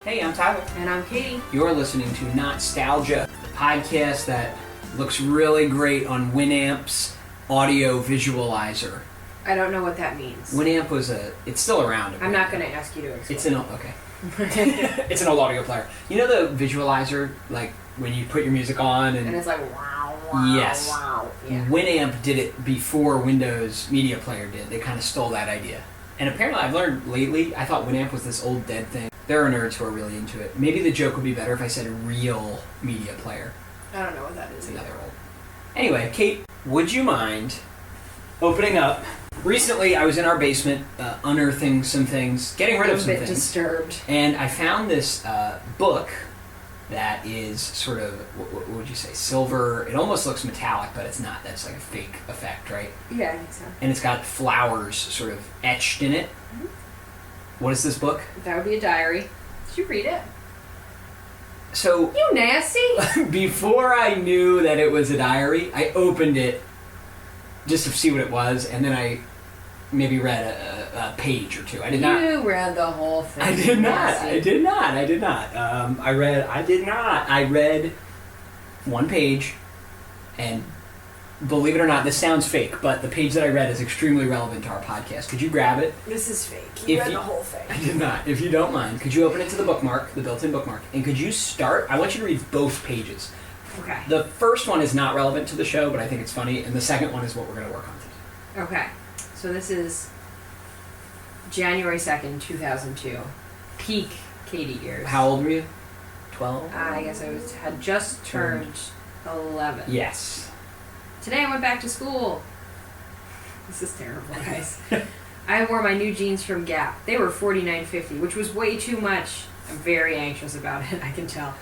Hey, I'm Tyler. And I'm Katie. You're listening to Not-Stalgia, the podcast that looks really great on Winamp's audio visualizer. I don't know what that means. Winamp it's still around. I'm not going to ask you to explain. It's an old audio player. You know the visualizer, like when you put your music on and it's like wow, wow, yes. wow. Yeah. Winamp did it before Windows Media Player did. They kind of stole that idea. And apparently I've learned lately, I thought Winamp was this old dead thing. There are nerds who are really into it. Maybe the joke would be better if I said a real media player. I don't know what that is. It's another old. Anyway, Kate, would you mind opening up? Recently, I was in our basement, unearthing some things, getting rid of some things. I'm a bit disturbed. And I found this book that is sort of, what would you say, silver. It almost looks metallic, but it's not. That's like a fake effect, right? Yeah, I think so. And it's got flowers sort of etched in it. Mm-hmm. What is this book? That would be a diary. Did you read it? So... You nasty! Before I knew that it was a diary, I opened it just to see what it was, and then I maybe read a page or two. I did not... You read the whole thing. I did not. I read one page, and believe it or not, this sounds fake, but the page that I read is extremely relevant to our podcast. Could you grab it? This is fake. You read the whole thing. I did not. If you don't mind, could you open it to the bookmark, the built-in bookmark, and could you start? I want you to read both pages. Okay. The first one is not relevant to the show, but I think it's funny, and the second one is what we're going to work on today. Okay. So this is January 2nd, 2002. Peak Katie years. How old were you? 12? I guess I had just turned 11. Yes. Today I went back to school. This is terrible, guys. I wore my new jeans from Gap. They were $49.50, which was way too much. I'm very anxious about it, I can tell.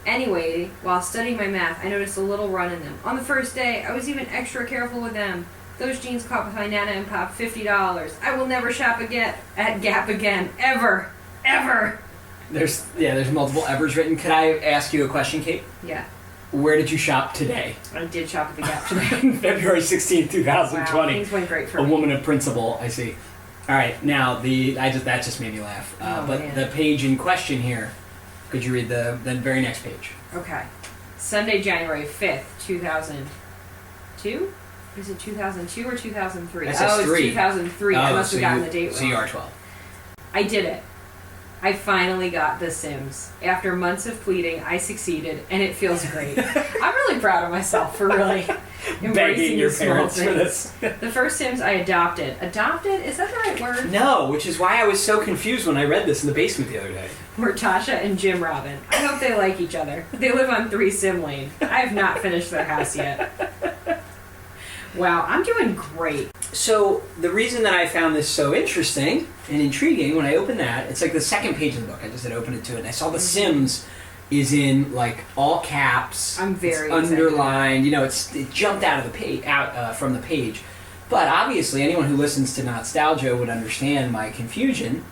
Anyway, while studying my math, I noticed a little run in them. On the first day, I was even extra careful with them. Those jeans caught my Nana and Pop $50. I will never shop again at Gap again. Ever. Ever. There's multiple evers written. Could I ask you a question, Kate? Yeah. Where did you shop today? I did shop at the Gap today. February 16th, 2020. Wow, things went great for me. A woman of principle, I see. All right, now that just made me laugh. Man. The page in question here, could you read the very next page? Okay. Sunday, January 5th, 2002? Is it 2002 or 2003? That says 3. It's 2003. I must have gotten the date wrong. So you are 12. I did it. I finally got The Sims. After months of pleading, I succeeded, and it feels great. I'm really proud of myself for really embracing your these small parents things. for this. The first Sims I adopted. Adopted? Is that the right word? No, which is why I was so confused when I read this in the basement the other day. Were Tasha and Jim Robin. I hope they like each other. They live on 3 Sim Lane. I have not finished their house yet. Wow, I'm doing great. So the reason that I found this so interesting and intriguing, when I opened that, it's like the second page of the book. I just had opened it to it, and I saw The Sims is in like all caps. I'm very underlined. You know, it jumped out of the page, from the page. But obviously, anyone who listens to Not-Stalgia would understand my confusion.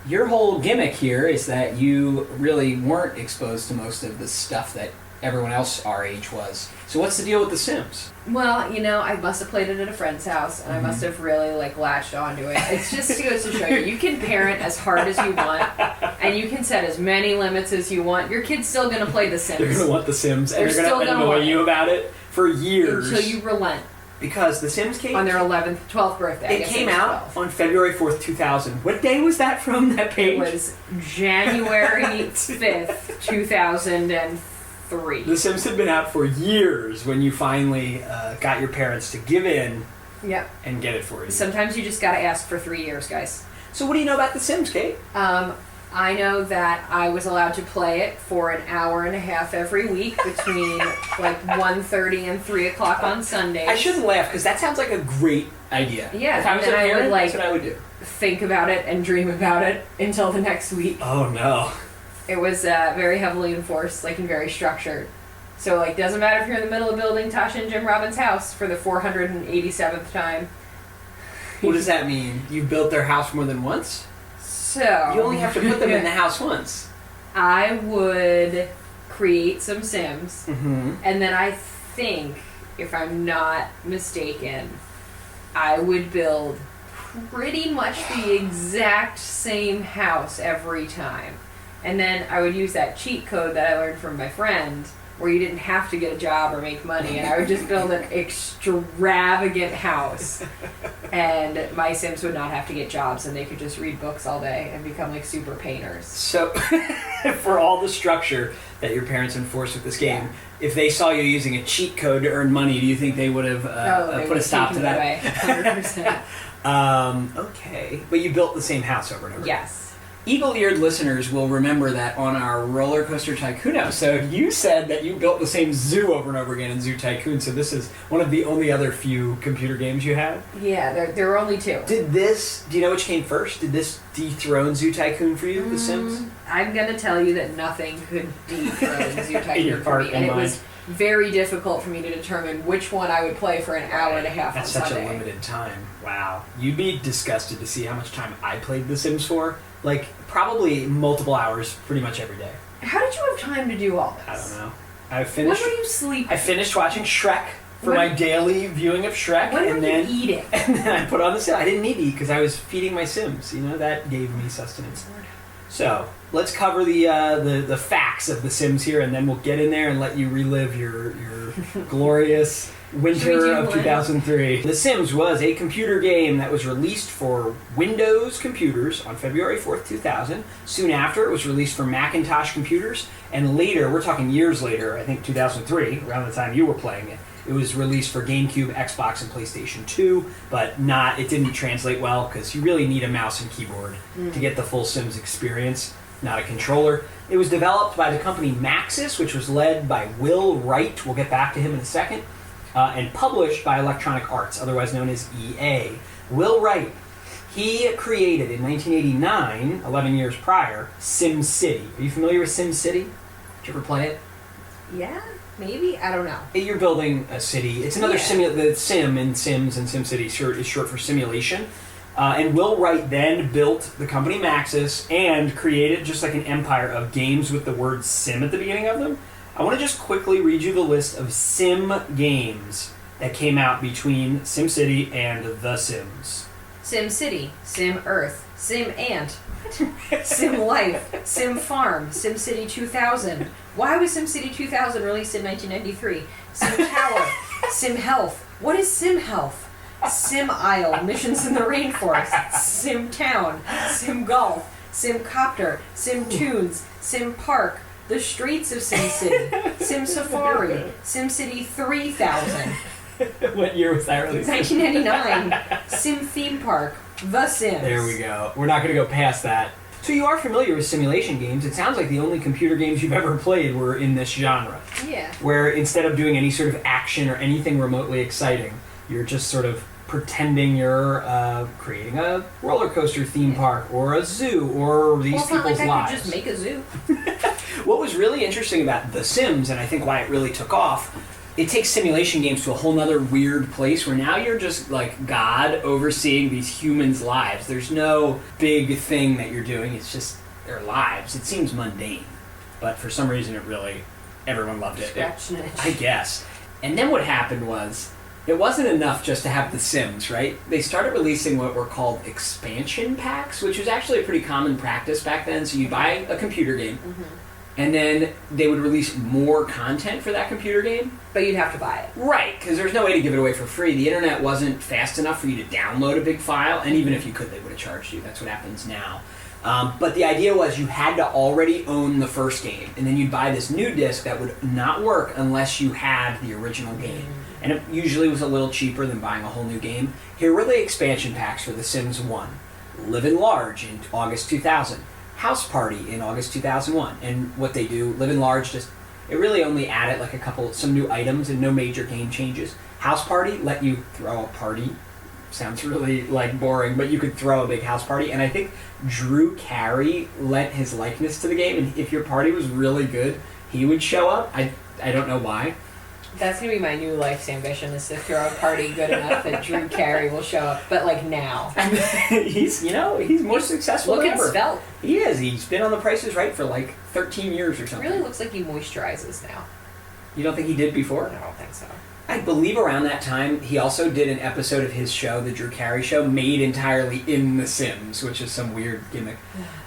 Your whole gimmick here is that you really weren't exposed to most of the stuff that everyone else our age was. So what's the deal with The Sims? Well, I must have played it at a friend's house, and I must have really, latched onto it. It's just goes to show you can parent as hard as you want, and you can set as many limits as you want. Your kid's still going to play The Sims. They're going to want The Sims, and they're going to annoy you about it for years. Until you relent. Because The Sims came... On their 12th birthday. It came out on February 4th, 2000. What day was that from, that page? It was January 5th, 2003. The Sims had been out for years when you finally got your parents to give in and get it for you. Sometimes you just got to ask for 3 years, guys. So what do you know about The Sims, Kate? I know that I was allowed to play it for an hour and a half every week between 1:30 and 3 o'clock on Sundays. I shouldn't laugh because that sounds like a great idea. Yeah, if I was a parent, that's what I would do. Think about it and dream about it until the next week. Oh no. It was very heavily enforced, and very structured. So, doesn't matter if you're in the middle of building Tasha and Jim Robin's house for the 487th time. What does that mean? You built their house more than once? So... You only have to put them in the house once. I would create some Sims, and then I think, if I'm not mistaken, I would build pretty much the exact same house every time. And then I would use that cheat code that I learned from my friend, where you didn't have to get a job or make money, and I would just build an extravagant house. And my Sims would not have to get jobs, and they could just read books all day and become like super painters. So, for all the structure that your parents enforced with this game, if they saw you using a cheat code to earn money, do you think they would have put a stop to that? 100%. Okay, but you built the same house over and over. Yes. Eagle-eared listeners will remember that on our Roller Coaster Tycoon episode, you said that you built the same zoo over and over again in Zoo Tycoon, so this is one of the only other few computer games you have? Yeah, there were only 2. Do you know which came first? Did this dethrone Zoo Tycoon for you, The Sims? I'm going to tell you that nothing could dethrone Zoo Tycoon for me, and it was very difficult for me to determine which one I would play for an hour and a half on Sunday. That's such a limited time. Wow. You'd be disgusted to see how much time I played The Sims for. Like, probably multiple hours pretty much every day. How did you have time to do all this? I don't know. When were you sleeping? I finished watching Shrek for my daily viewing of Shrek. When were you eating? And then I put on the Sims. I didn't need to eat because I was feeding my Sims. You know, that gave me sustenance. So, let's cover the facts of The Sims here, and then we'll get in there and let you relive your glorious winter of 2003. The Sims was a computer game that was released for Windows computers on February 4th, 2000. Soon after, it was released for Macintosh computers, and later, we're talking years later, I think 2003, around the time you were playing it, it was released for GameCube, Xbox, and PlayStation 2, but it didn't translate well because you really need a mouse and keyboard to get the full Sims experience, not a controller. It was developed by the company Maxis, which was led by Will Wright. We'll get back to him in a second. And published by Electronic Arts, otherwise known as EA. Will Wright, he created in 1989, 11 years prior, SimCity. Are you familiar with SimCity? Did you ever play it? Yeah, maybe. I don't know. You're building a city. It's another the Sim in Sims and SimCity is short for simulation. And Will Wright then built the company Maxis and created just like an empire of games with the word Sim at the beginning of them. I want to just quickly read you the list of Sim games that came out between SimCity and The Sims. SimCity, Sim Earth, Sim Ant, Sim Life, Sim Farm, SimCity 2000. Why was SimCity 2000 released in 1993? Sim Tower, Sim Health. What is Sim Health? Sim Isle, Missions in the Rainforest, Sim Town, Sim Golf, Sim Copter, Sim Tunes, Sim Park, The Streets of SimCity, Sim Safari, SimCity 3000. What year was that released? 1999. Sim Theme Park, The Sims. There we go. We're not going to go past that. So you are familiar with simulation games. It sounds like the only computer games you've ever played were in this genre. Yeah. Where instead of doing any sort of action or anything remotely exciting, you're just sort of pretending you're creating a roller coaster theme park or a zoo or these people's lives. Well, it's not like I could just make a zoo. What was really interesting about The Sims, and I think why it really took off, it takes simulation games to a whole nother weird place where now you're just like God overseeing these humans' lives. There's no big thing that you're doing, it's just their lives. It seems mundane, but for some reason everyone loved it. Scratching it. I guess. And then what happened was, it wasn't enough just to have The Sims, right? They started releasing what were called expansion packs, which was actually a pretty common practice back then. So you buy a computer game, and then they would release more content for that computer game. But you'd have to buy it. Right, because there's no way to give it away for free. The internet wasn't fast enough for you to download a big file, and even if you could, they would have charged you. That's what happens now. But the idea was you had to already own the first game, and then you'd buy this new disc that would not work unless you had the original game. And it usually was a little cheaper than buying a whole new game. Here were the expansion packs for The Sims 1. Livin' Large in August 2000. House Party in August 2001. And what they do, Livin' Large it really only added like some new items and no major game changes. House Party let you throw a party. Sounds really like boring, but you could throw a big house party. And I think Drew Carey lent his likeness to the game, and if your party was really good, he would show up. I don't know why. That's going to be my new life's ambition, is to throw a party good enough that Drew Carey will show up, but like now. He's more successful than ever. Svelte. He is. He's been on The Price is Right for like 13 years or something. It really looks like he moisturizes now. You don't think he did before? I don't think so. I believe around that time, he also did an episode of his show, The Drew Carey Show, made entirely in The Sims, which is some weird gimmick.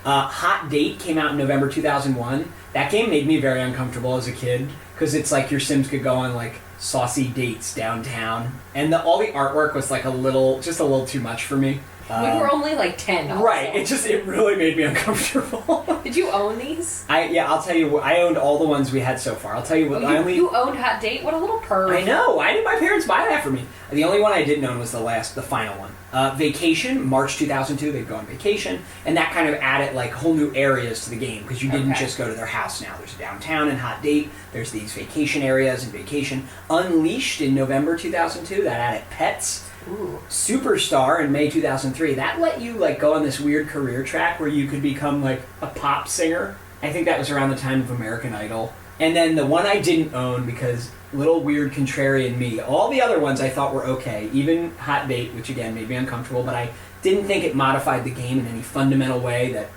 Hot Date came out in November 2001. That game made me very uncomfortable as a kid, because it's like your Sims could go on, like, saucy dates downtown. And all the artwork was, like, just a little too much for me. We were only like 10 also. Right, it really made me uncomfortable. Did you own these? I'll tell you, I owned all the ones we had so far. I'll tell you what, you owned Hot Date? What a little perv. I know, why did my parents buy that for me? The only one I didn't own was the final one. Vacation, March 2002, they'd go on vacation, and that kind of added like whole new areas to the game, because you didn't just go to their house now. There's downtown and Hot Date, there's these vacation areas and vacation. Unleashed in November 2002, that added pets. Ooh. Superstar in May 2003, that let you like go on this weird career track where you could become like a pop singer. I think that was around the time of American Idol. And then the one I didn't own because little weird contrarian me. All the other ones I thought were okay, even Hot Date, which again made me uncomfortable, but I didn't think it modified the game in any fundamental way that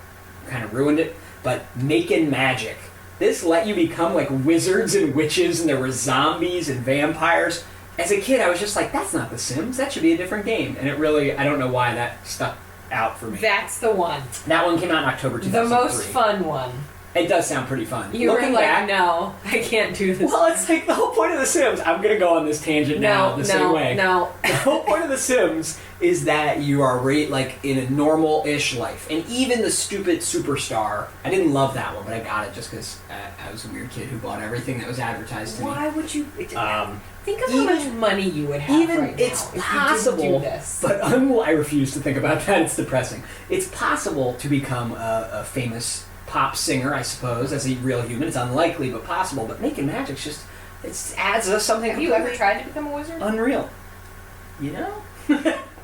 kind of ruined it. But Makin' Magic. This let you become like wizards and witches, and there were zombies and vampires. As a kid, I was just like, that's not The Sims. That should be a different game. And it really, I don't know why that stuck out for me. That's the one. That one came out in October 2003. The most fun one. It does sound pretty fun. You Looking were like, back, no, I can't do this. Well, it's like the whole point of The Sims. I'm going to go on this tangent now the same way. No. The whole point of The Sims is that you are like in a normal-ish life. And even the stupid Superstar, I didn't love that one, but I got it just because I was a weird kid who bought everything that was advertised to me. Why would you... think of how much money you would have right now it's possible, if you didn't do this. But I refuse to think about that. It's depressing. It's possible to become a famous pop singer, I suppose, as a real human. It's unlikely, but possible. But Making Magic's just, it adds us something. Have you ever tried to become a wizard? Unreal. You know?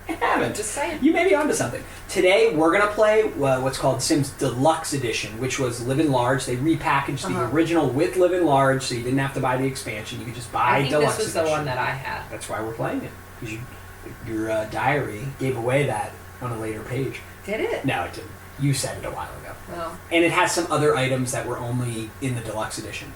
I haven't. Just saying. You may be onto something. Today, we're going to play what's called Sims Deluxe Edition, which was Live in Large. They repackaged the original with Live in Large, so you didn't have to buy the expansion. You could just buy Deluxe Edition. I think this was the one that I had. That's why we're playing it. Because your diary gave away that on a later page. Did it? No, it didn't. You said it a while ago. Oh. And it has some other items that were only in the Deluxe Edition.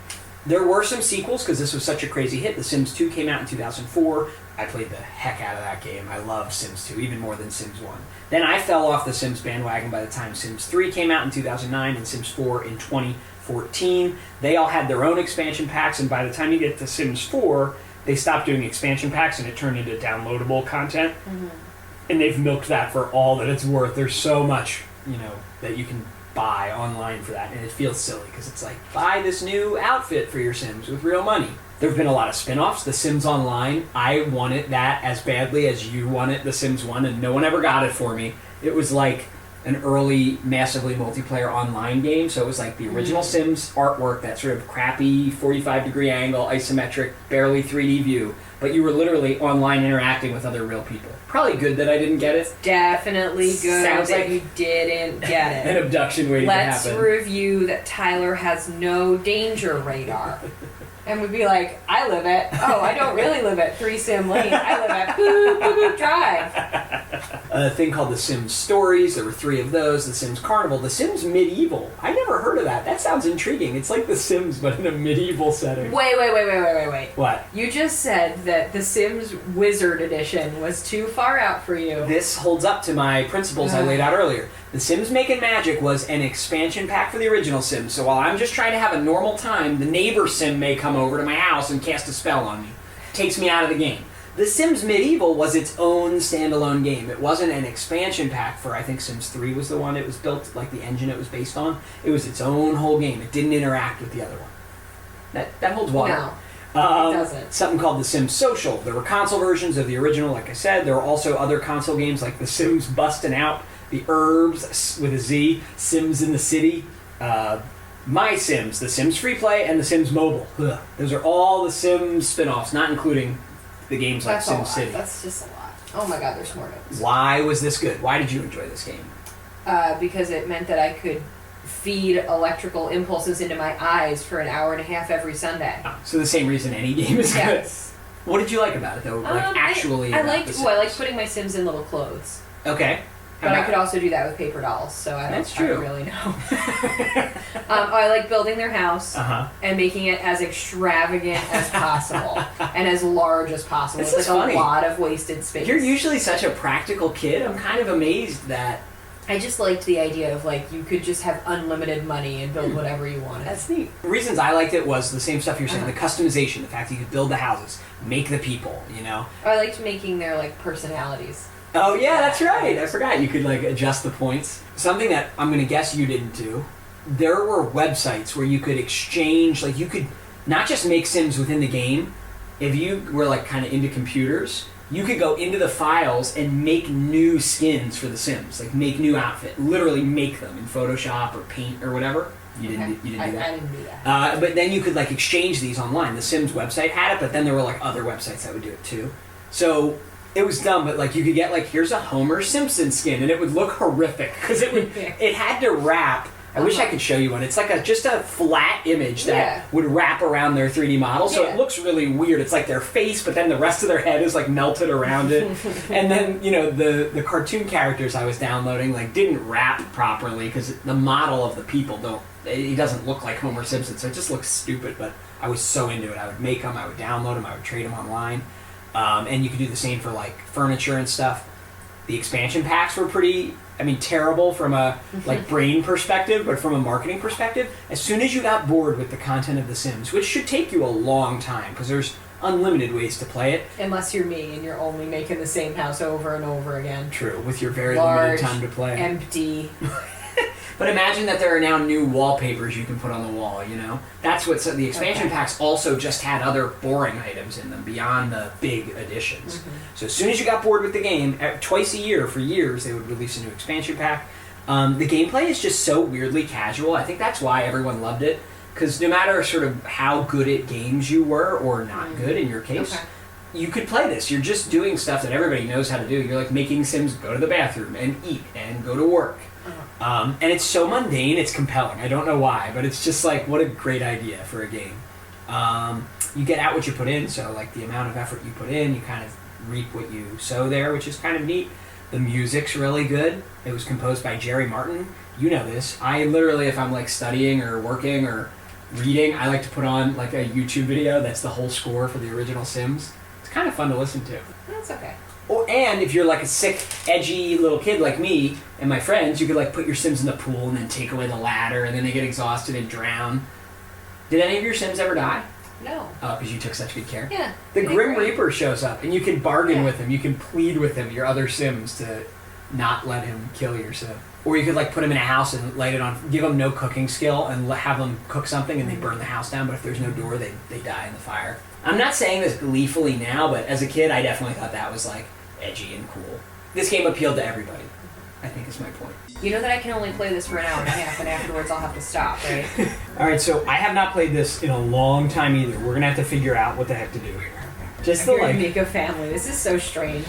There were some sequels, because this was such a crazy hit. The Sims 2 came out in 2004. I played the heck out of that game. I love Sims 2, even more than Sims 1. Then I fell off the Sims bandwagon by the time Sims 3 came out in 2009 and Sims 4 in 2014. They all had their own expansion packs, and by the time you get to Sims 4, they stopped doing expansion packs and it turned into downloadable content. Mm-hmm. And they've milked that for all that it's worth. There's so much, that you can buy online for that, and it feels silly because it's like, buy this new outfit for your Sims with real money. There have been a lot of spin-offs. The Sims Online, I wanted that as badly as you wanted The Sims 1, and no one ever got it for me. It was like an early, massively multiplayer online game, so it was like the original Sims artwork, that sort of crappy 45-degree angle, isometric, barely 3D view, but you were literally online interacting with other real people. Probably good that I didn't get it. Definitely good Sounds that like you didn't get it. An abduction waiting to happen. Let's review that Tyler has no danger radar. And we'd be like, I live at, I don't really live at 3 Sim Lane. I live at Boop Boop Boop Drive. A thing called The Sims Stories. There were 3 of those. The Sims Carnival. The Sims Medieval. I never heard of that. That sounds intriguing. It's like The Sims, but in a medieval setting. Wait. What? You just said that The Sims Wizard Edition was too far out for you. This holds up to my principles I laid out earlier. The Sims Making Magic was an expansion pack for the original Sims, so while I'm just trying to have a normal time, the neighbor Sim may come over to my house and cast a spell on me. Takes me out of the game. The Sims Medieval was its own standalone game. It wasn't an expansion pack for, I think Sims 3 was the one it was built, like the engine it was based on. It was its own whole game. It didn't interact with the other one. That holds water. No. It doesn't. Something called The Sims Social. There were console versions of the original, like I said. There were also other console games like The Sims Bustin' Out, The Herbs with a Z, Sims in the City, My Sims, The Sims Free Play, and The Sims Mobile. Ugh. Those are all the Sims spin-offs, not including the games like Sim City. That's just a lot. Oh my god, there's more notes. Why was this good? Why did you enjoy this game? Because it meant that I could feed electrical impulses into my eyes for an hour and a half every Sunday. Oh, so the same reason any game is yes. good. What did you like about it, though? Like, actually, I liked putting my Sims in little clothes. Okay. But I could also do that with paper dolls, so I don't really know. I like building their house and making it as extravagant as possible and as large as possible. This it's is funny. A lot of wasted space. You're usually such a practical kid. I'm kind of amazed that... I just liked the idea of, like, you could just have unlimited money and build whatever you wanted. That's neat. The reasons I liked it was the same stuff you're saying, the customization, the fact that you could build the houses, make the people, you know? I liked making their, like, personalities. Oh, yeah, that's right. I forgot. You could, like, adjust the points. Something that I'm going to guess you didn't do, there were websites where you could exchange, like, you could not just make Sims within the game. If you were, like, kind of into computers... You could go into the files and make new skins for the Sims, like make new outfit, literally make them in Photoshop or Paint or whatever. You didn't do that. I didn't do that. But then you could like exchange these online. The Sims website had it, but then there were like other websites that would do it too. So it was dumb, but like you could get like here's a Homer Simpson skin, and it would look horrific because it had to wrap. I wish I could show you one. It's like just a flat image that would wrap around their 3D model, so it looks really weird. It's like their face, but then the rest of their head is like melted around it. And then, you know, the cartoon characters I was downloading like didn't wrap properly because the model of the people he doesn't look like Homer Simpson, so it just looks stupid, but I was so into it. I would make them, I would download them, I would trade them online. And you could do the same for like furniture and stuff. The expansion packs were pretty... terrible from a like brain perspective, but from a marketing perspective, as soon as you got bored with the content of The Sims, which should take you a long time because there's unlimited ways to play it. Unless you're me and you're only making the same house over and over again. True, with your very Large, limited time to play. Empty. But imagine that there are now new wallpapers you can put on the wall, you know? That's what the expansion packs also just had other boring items in them beyond the big additions. So as soon as you got bored with the game, twice a year for years they would release a new expansion pack. The gameplay is just so weirdly casual. I think that's why everyone loved it. Because no matter sort of how good at games you were, or not good in your case, you could play this. You're just doing stuff that everybody knows how to do. You're like making Sims go to the bathroom and eat and go to work. And it's so mundane, it's compelling. I don't know why, but it's just like, what a great idea for a game. You get out what you put in, so like the amount of effort you put in, you kind of reap what you sow there, which is kind of neat. The music's really good. It was composed by Jerry Martin. You know this. I literally, if I'm like studying or working or reading, I like to put on like a YouTube video that's the whole score for the original Sims. It's kind of fun to listen to. That's okay. And if you're like a sick, edgy little kid like me and my friends, you could like put your Sims in the pool and then take away the ladder and then they get exhausted and drown. Did any of your Sims ever die? No. Oh, because you took such good care? Yeah. The Grim Reaper shows up and you can bargain with him. You can plead with him, your other Sims, to not let him kill your Sim. Or you could like put him in a house and light it on, give them no cooking skill and have them cook something and they burn the house down, but if there's no door, they die in the fire. I'm not saying this gleefully now, but as a kid, I definitely thought that was like edgy and cool. This game appealed to everybody, I think is my point. You know that I can only play this for an hour and a half, and afterwards I'll have to stop, right? Alright, so I have not played this in a long time either. We're going to have to figure out what the heck to do here. Just to like... make a family. This is so strange.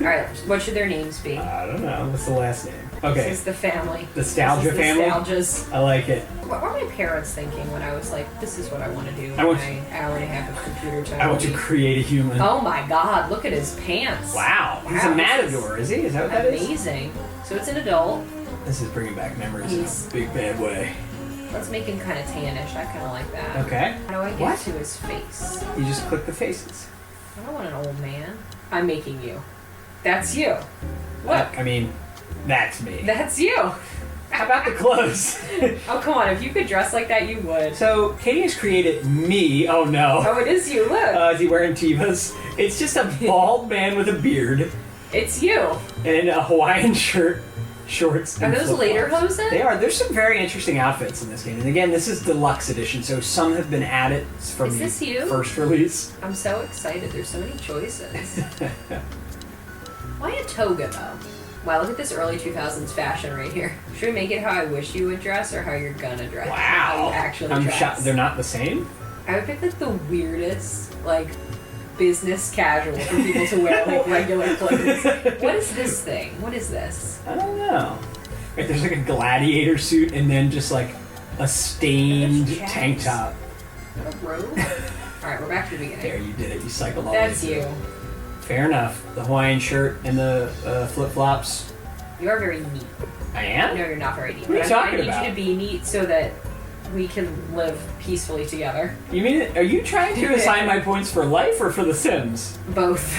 Alright, what should their names be? I don't know. What's the last name? Okay. This is the family. Nostalgia family? Nostalgias. I like it. What were my parents thinking when I was like, this is what I want to do in my hour and a half of computer time? I want to create a human. Oh my god, look at his pants. Wow. He's a matador, is he? Is that what that is? Amazing. So it's an adult. This is bringing back memories in a big bad way. Let's make him kind of tannish. I kind of like that. Okay. How do I get to his face? You just click the faces. I don't want an old man. I'm making you. That's you. Look. I mean, that's me. That's you. How about the clothes? Oh, come on. If you could dress like that, you would. So, Katie has created me. Oh, no. Oh, it is you. Look. Is he wearing Tevas? It's just a bald man with a beard. It's you. And a Hawaiian shirt, shorts, and Are those lederhosen? They are. There's some very interesting outfits in this game. And again, this is deluxe edition, so some have been added from Is this you? first release. I'm so excited. There's so many choices. Why a toga, though? Wow, look at this early 2000s fashion right here. Should we make it how I wish you would dress or how you're gonna dress? Wow. How you actually I'm dress. shocked. They're not the same? I would pick like the weirdest, like, business casual for people to wear like regular clothes. What is this thing? What is this? I don't know. Right, there's like a gladiator suit and then just like a stained tank top. Is that a robe? Alright, we're back to the beginning. There, you did it. You cycled all the way That's through. you. Fair enough. The Hawaiian shirt and the flip-flops. You are very neat. I am? No, you're not very neat. What are you But talking I need about? you to be neat so that we can live peacefully together. You mean, are you trying to assign my points for life or for The Sims? Both.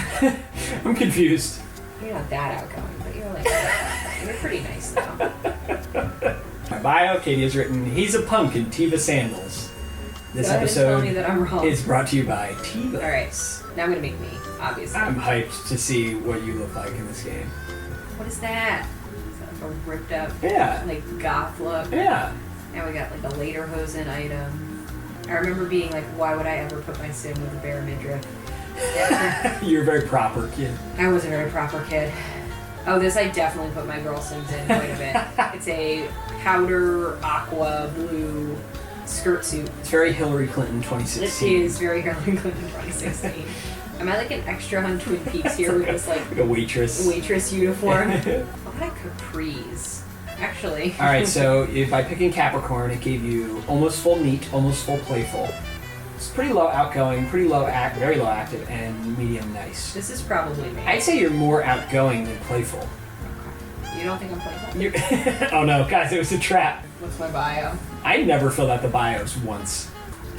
I'm confused. You're not that outgoing, but you're like, you're pretty nice though. My bio, Katie has written, he's a punk in Tiva sandals. This Go ahead and tell episode me that I'm wrong. is brought to you by Tiva. Alright, now I'm gonna make me, obviously. I'm hyped to see what you look like in this game. What is that? Is that like a ripped up, Yeah. like goth look? Yeah. Now we got like a lederhosen item. I remember being like, why would I ever put my sim with a bare midriff? You're a very proper kid. I was a very proper kid. Oh, this I definitely put my girl sims in quite a bit. It's a powder aqua blue skirt suit. It's very Hillary Clinton This 2016. is very Hillary Clinton 2016. Am I like an extra on Twin Peaks here with this like Like a waitress. waitress uniform? What about capris? Actually. All right, so if by picking Capricorn, it gave you almost full neat, almost full playful. It's pretty low outgoing, pretty low very low active, and medium nice. This is probably me. I'd say you're more outgoing than playful. You don't think I'm playful? Oh no, guys, it was a trap. What's my bio? I never filled out the bios once.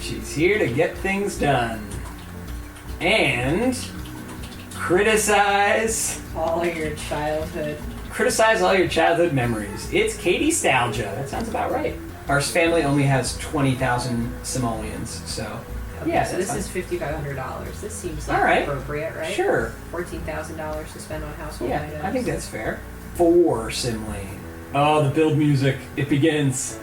She's here to get things done. And criticize All of your childhood. all your childhood memories. It's Katie Stalgia. That sounds about right. Our family only has 20,000 simoleons, so Okay, yeah, so that's this is $5,500. This seems like All right. appropriate, right? sure. $14,000 to spend on household Yeah, items. I think that's fair. 4 sim lane. Oh, the build music. It begins.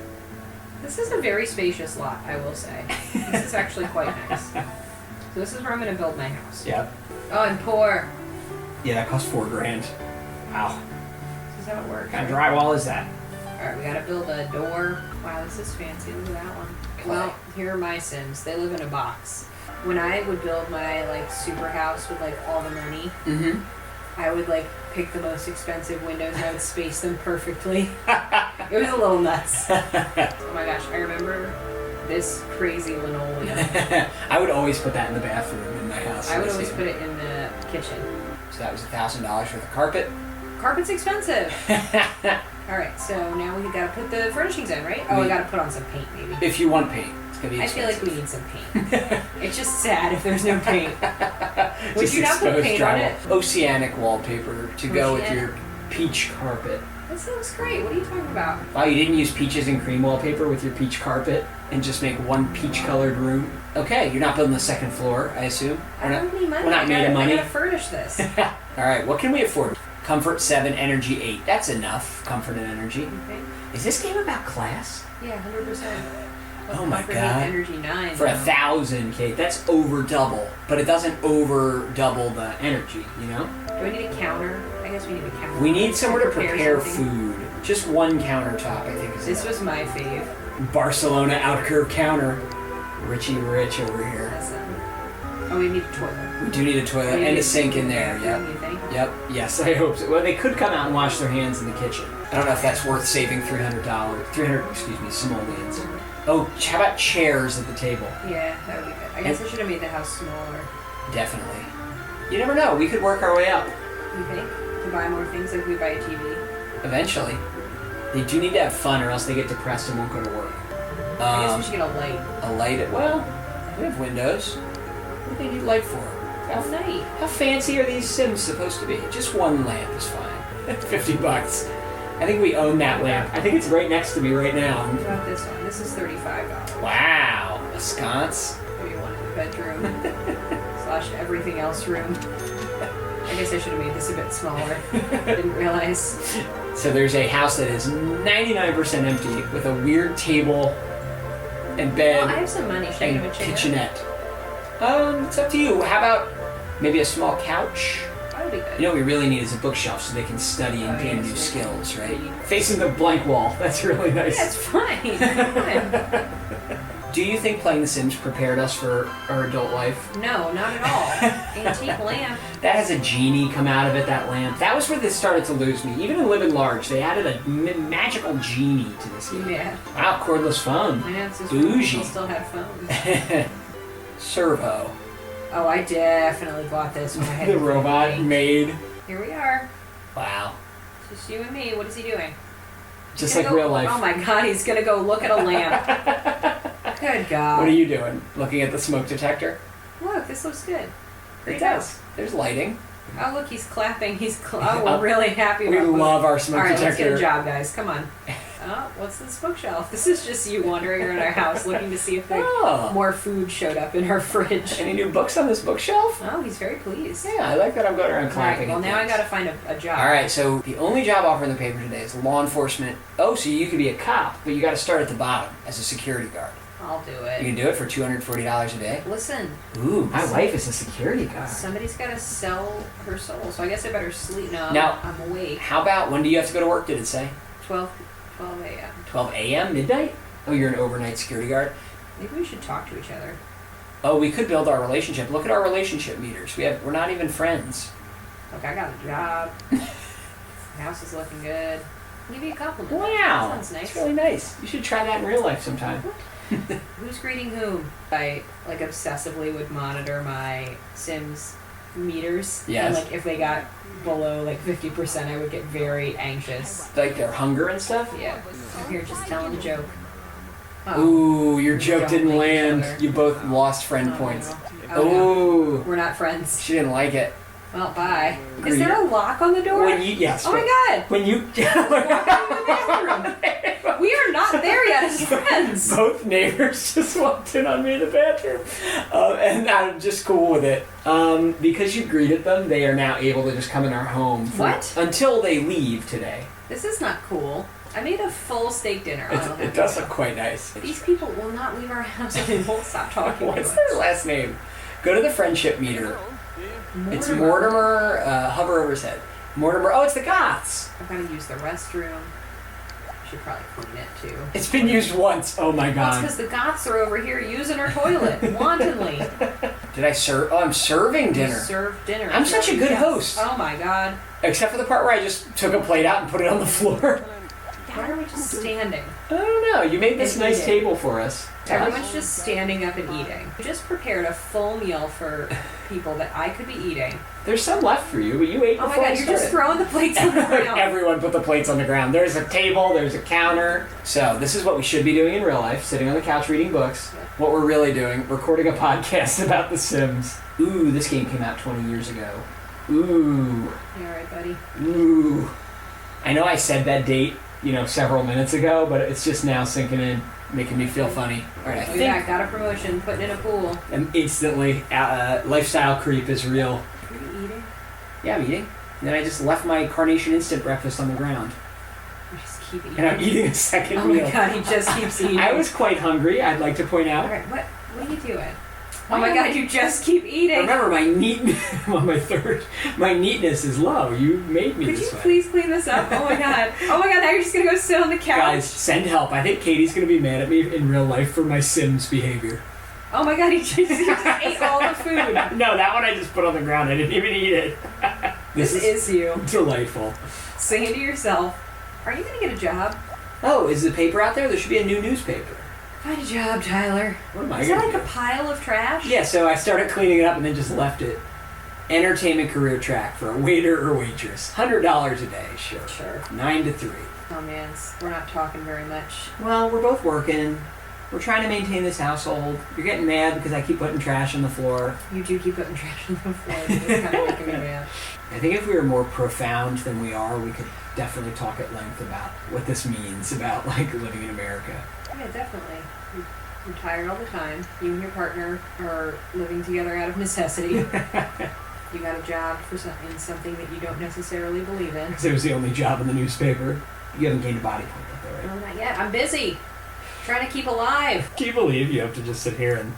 This is a very spacious lot, I will say. This is actually quite nice. So this is where I'm going to build my house. Yep. Oh, and pour. Yeah, that cost $4 grand. Wow. This is how it works. What kind of drywall is that? Alright, we gotta build a door. Wow, this is fancy. Look at that one. Well, here are my Sims. They live in a box. When I would build my like super house with like all the money, Mm-hmm. I would like pick the most expensive windows and I would space them perfectly. It was a little nuts. Oh my gosh, I remember this crazy linoleum. I would always put that in the bathroom in my house. I would always put it in the kitchen. So that was $1,000 worth of carpet. Carpet's expensive. Alright, so now we gotta put the furnishings in, right? Oh, we gotta put on some paint maybe. If you want paint, it's gonna be I feel expensive. like we need some paint. It's just sad if there's no paint. Would Just you not put exposed paint on drywall. it? Oceanic wallpaper to go with Oceanic? your peach carpet. This looks great. What are you talking about? Wow, you didn't use peaches and cream wallpaper with your peach carpet and just make one peach-colored room? Okay, you're not building the second floor, I assume? I don't have any money. we're not made of money. I gotta furnish this. All right, what can we afford? Comfort 7, energy 8. That's enough. Comfort and energy. Okay. Is this game about class? Yeah, 100%. Oh my Comfort God. eight, Energy 9. For 1,000, Kate, that's over double, but it doesn't over double the energy, you know? Do we need a counter? I guess we need a counter. We need somewhere to prepare something. food. Just one countertop, I think is This enough. was my fave. Barcelona outcurve counter. Richie Rich over here. Listen. Oh, we need a toilet. We do need a toilet We and need a sink in there. bathroom, Yep. You think? Yep. Yes, I hope so. Well, they could come out and wash their hands in the kitchen. I don't know if that's worth saving simoleons. Oh, how about chairs at the table? Yeah, that would be good. I guess I should have made the house smaller. Definitely. You never know. We could work our way up You think? To buy more things like we buy a TV. eventually. They do need to have fun, or else they get depressed and won't go to work. I guess we should get a light. A light. Well, we have windows. What do they need light for? All night. How fancy are these Sims supposed to be? Just one lamp is fine. $50. I think we own that lamp. I think it's right next to me right now. What about this one? This is $35. Wow, a sconce. Maybe one in the bedroom. / everything else room. I guess I should have made this a bit smaller. Didn't realize. So there's a house that is 99% empty with a weird table and bed Well, I have some money. Should I and give a chair? kitchenette. It's up to you. How about maybe a small couch? That would be good. You know what we really need is a bookshelf so they can study and Oh, gain yes, new yes. skills, right? Yeah. Facing the blank wall. That's really nice. Yeah, it's fine. It's fine. Do you think playing The Sims prepared us for our adult life? No, not at all. Antique lamp. That has a genie come out of it, that lamp. That was where this started to lose me. Even in Living Large, they added a magical genie to this game. Yeah. Wow, cordless phone. I know it's just Bougie. people still had phones. Servo. Oh, I definitely bought this when I had The robot money. made. Here we are. Wow. Just you and me. What is he doing? Just like real life. Oh my God, he's gonna go look at a lamp. Good God. What are you doing? Looking at the smoke detector? Look, this looks good. It does. There's lighting. Oh, look, he's clapping. We're really happy We about it. love our smoke All right, detector. let's get a job, guys. Come on. Oh, what's this bookshelf? This is just you wandering around our house looking to see if more food showed up in our fridge. Any new books on this bookshelf? Oh, he's very pleased. Yeah, I like that I'm going around clapping. All right, well, now I gotta find a job. All right, so the only job offer in the paper today is law enforcement. Oh, so you could be a cop, but you got to start at the bottom as a security guard. I'll do You it. can do it for $240 a day. Listen. Ooh, my wife is a security guard. Somebody's gotta sell her soul, so I guess I better sleep. No, Now, I'm awake. How about, when do you have to go to work, did it say? 12 a.m. 12 a.m., midnight? Oh, you're an overnight security guard? Maybe we should talk to each other. Oh, we could build our relationship. Look at our relationship meters. We're not even friends. Look, I got a job. The house is looking good. I'll give you a compliment. Wow. That sounds nice. That's really nice. You should try that in real life sometime. Who's greeting whom? I obsessively would monitor my Sims meters. Yes. And if they got below 50%, I would get very anxious. Like their hunger and stuff? Yeah. I'm here just telling a joke. Ooh, your joke Don't didn't like each land. other. You both lost friend Oh, points. no. Oh, Ooh. no. We're not friends. She didn't like it. Well, bye. Agree. Is there a lock on the door? Yes. Oh my God. When you... We are not there yet as friends. Both neighbors just walked in on me in the bathroom. And I'm just cool with it. Because you greeted them, they are now able to just come in our home. Until they leave today. This is not cool. I made a full steak dinner. It does look quite nice. These people will not leave our house and they won't stop talking to us. What's their last name? Go to the friendship meter. Mortimer. It's Mortimer. Hover over his head. Mortimer. Oh, it's the Goths. I've got to use the restroom. Should probably clean it too. It's been used once. Oh my Well, God. it's because the Goths are over here using our toilet wantonly. Did I serve? Oh, I'm serving dinner. Serve dinner. I'm such a good host. Oh my God. Except for the part where I just took a plate out and put it on the floor. Why are we just standing? I don't know. You made this And nice eating. table for us. Everyone's just standing up and eating. We just prepared a full meal for people that I could be eating. There's some left for you, but you ate Oh my before I God, you're just started. throwing the plates on the ground. Everyone put the plates on the ground. There's a table, there's a counter. So this is what we should be doing in real life, sitting on the couch reading books. What we're really doing, recording a podcast about The Sims. Ooh, this game came out 20 years ago. Ooh. You alright, buddy? Ooh. I know I said that date, several minutes ago, but it's just now sinking in, making me feel funny. All right, I think... Yeah, got a promotion, putting in a pool. And instantly, lifestyle creep is real. Are you eating? Yeah, I'm eating. And then I just left my Carnation Instant breakfast on the ground. You just keep eating. And I'm eating a second Oh meal. my God, he just keeps eating. I was quite hungry, I'd like to point out. Alright, what are you doing? Oh my God, you just keep eating. Remember, my neatness is low. You made me Could this you way. please clean this up? Oh my God. Oh my God, now you're just gonna go sit on the couch. Guys, send help. I think Katie's going to be mad at me in real life for my Sims behavior. Oh my God, he just ate all the food. No, that one I just put on the ground. I didn't even eat it. This is you. Delightful. Singing to yourself. Are you gonna get a job? Oh, is the paper out there? There should be a new newspaper. Find a job, Tyler. What am I Is going that to like do? a pile of trash? Yeah, so I started cleaning it up and then just left it. Entertainment career track for a waiter or waitress. $100 a day, sure. Sure. 9 to 3. Oh man, we're not talking very much. Well, we're both working. We're trying to maintain this household. You're getting mad because I keep putting trash on the floor. You do keep putting trash on the floor. It's kind of making me mad. I think if we were more profound than we are, we could definitely talk at length about what this means about living in America. Yeah, definitely. You're tired all the time. You and your partner are living together out of necessity. You got a job for something that you don't necessarily believe in. Because it was the only job in the newspaper. You haven't gained a body point yet, though, right? No, not yet. I'm busy. Trying to keep alive. Can you believe you have to just sit here and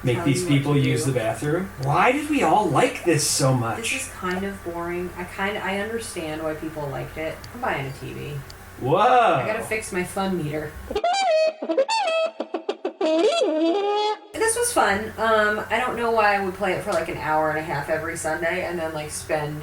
make Tell these you what people to use do. the bathroom? Why did we all like this so much? This is kind of boring. I understand why people liked it. I'm buying a TV. Whoa! I gotta fix my fun meter. This was fun. I don't know why I would play it for like an hour and a half every Sunday and then spend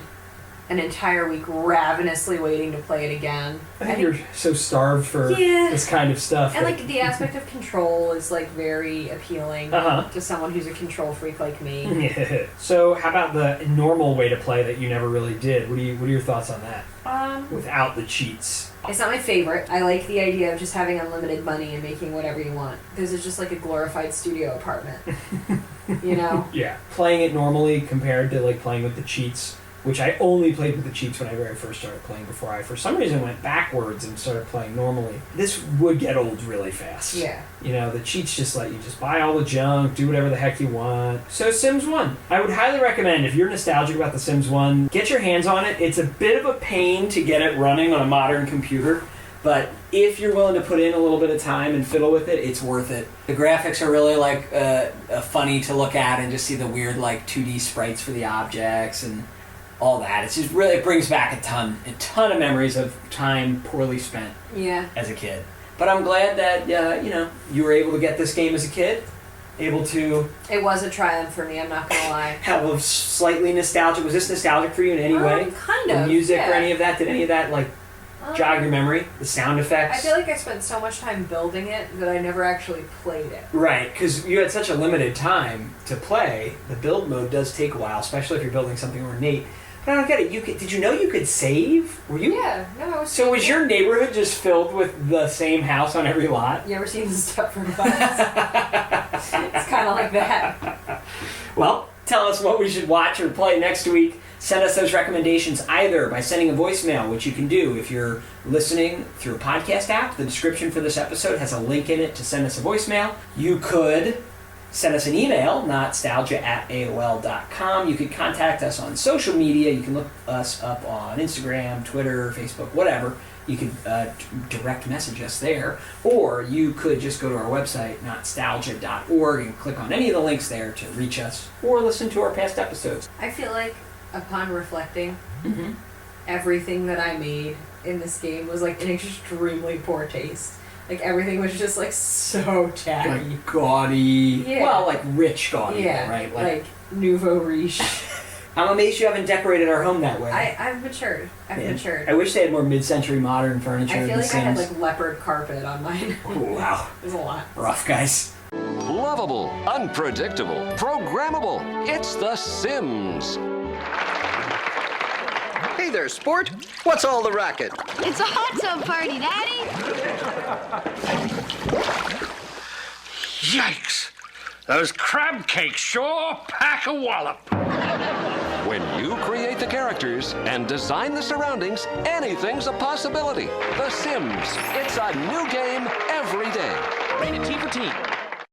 an entire week ravenously waiting to play it again. I think you're so starved for this kind of stuff. And like the aspect of control is like very appealing to someone who's a control freak like me. So how about the normal way to play that you never really did? What are your thoughts on that? Without the cheats. It's not my favorite. I like the idea of just having unlimited money and making whatever you want. Because it's just like a glorified studio apartment. You know? Yeah. Playing it normally compared to like playing with the cheats, which I only played with the cheats when I very first started playing before I, for some reason, went backwards and started playing normally. This would get old really fast. Yeah. You know, the cheats just let you just buy all the junk, do whatever the heck you want. So Sims 1. I would highly recommend, if you're nostalgic about The Sims 1, get your hands on it. It's a bit of a pain to get it running on a modern computer, but if you're willing to put in a little bit of time and fiddle with it, it's worth it. The graphics are really like funny to look at, and just see the weird like 2D sprites for the objects and all that. It's just really, it brings back a ton of memories of time poorly spent as a kid. But I'm glad that you were able to get this game as a kid, able to. It was a triumph for me. I'm not gonna lie. Have a slightly nostalgic. Was this nostalgic for you in any way? Kind of. The music or any of that? Did any of that like jog your memory? The sound effects. I feel like I spent so much time building it that I never actually played it. Right, because you had such a limited time to play. The build mode does take a while, especially if you're building something ornate. But I don't get it. Did you know you could save? Were you? Yeah, no, I was. So was your neighborhood just filled with the same house on every lot? You ever seen the Stepford Wives? It's kind of like that. Well, tell us what we should watch or play next week. Send us those recommendations either by sending a voicemail, which you can do if you're listening through a podcast app. The description for this episode has a link in it to send us a voicemail. You could send us an email, notstalgia@aol.com. You could contact us on social media. You can look us up on Instagram, Twitter, Facebook, whatever. You can direct message us there. Or you could just go to our website, notstalgia.org, and click on any of the links there to reach us or listen to our past episodes. I feel like, upon reflecting, everything that I made in this game was like in extremely poor taste. Like everything was just like so tacky. Like gaudy. Yeah. Well, like rich gaudy, though, right? Like nouveau riche. I'm amazed you haven't decorated our home that way. I've matured. I've matured. I wish they had more mid-century modern furniture. I feel like I had like leopard carpet on mine. Oh, wow. It was a lot. Rough, guys. Lovable, unpredictable, programmable. It's The Sims. Hey there, sport. What's all the racket? It's a hot tub party, Daddy. Yikes! Those crab cakes sure pack a wallop. When you create the characters and design the surroundings, anything's a possibility. The Sims. It's a new game every day. Rated T for Teen.